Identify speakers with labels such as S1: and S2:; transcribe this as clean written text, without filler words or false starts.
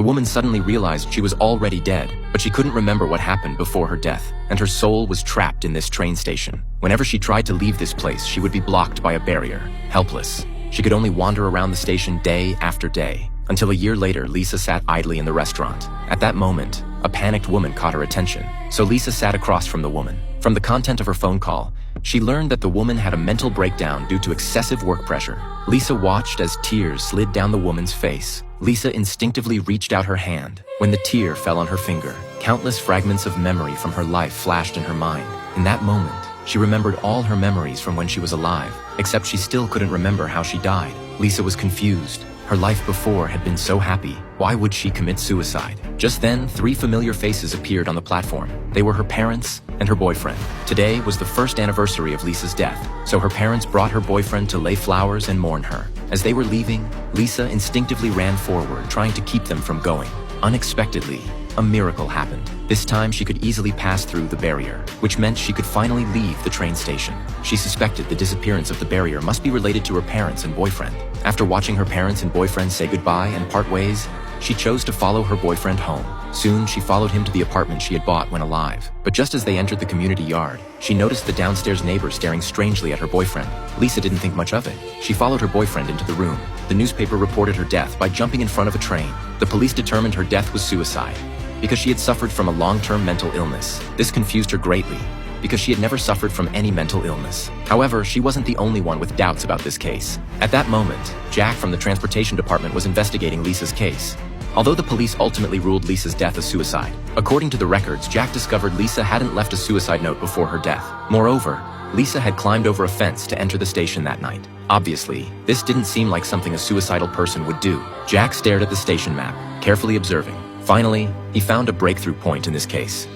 S1: The woman suddenly realized she was already dead, but she couldn't remember what happened before her death, and her soul was trapped in this train station. Whenever she tried to leave this place, she would be blocked by a barrier. Helpless, she could only wander around the station day after day, until a year later, Lisa sat idly in the restaurant. At that moment, a panicked woman caught her attention, so Lisa sat across from the woman. From the content of her phone call, she learned that the woman had a mental breakdown due to excessive work pressure. Lisa watched as tears slid down the woman's face. Lisa instinctively reached out her hand. When the tear fell on her finger, countless fragments of memory from her life flashed in her mind. In that moment, she remembered all her memories from when she was alive, except she still couldn't remember how she died. Lisa was confused. Her life before had been so happy. Why would she commit suicide? Just then, 3 familiar faces appeared on the platform. They were her parents and her boyfriend. Today was the first anniversary of Lisa's death, so her parents brought her boyfriend to lay flowers and mourn her. As they were leaving, Lisa instinctively ran forward, trying to keep them from going. Unexpectedly, a miracle happened. This time she could easily pass through the barrier, which meant she could finally leave the train station. She suspected the disappearance of the barrier must be related to her parents and boyfriend. After watching her parents and boyfriend say goodbye and part ways, she chose to follow her boyfriend home. Soon, she followed him to the apartment she had bought when alive. But just as they entered the community yard, she noticed the downstairs neighbor staring strangely at her boyfriend. Lisa didn't think much of it. She followed her boyfriend into the room. The newspaper reported her death by jumping in front of a train. The police determined her death was suicide because she had suffered from a long-term mental illness. This confused her greatly, because she had never suffered from any mental illness. However, she wasn't the only one with doubts about this case. At that moment, Jack from the transportation department was investigating Lisa's case. Although the police ultimately ruled Lisa's death a suicide, according to the records, Jack discovered Lisa hadn't left a suicide note before her death. Moreover, Lisa had climbed over a fence to enter the station that night. Obviously, this didn't seem like something a suicidal person would do. Jack stared at the station map, carefully observing. Finally, he found a breakthrough point in this case.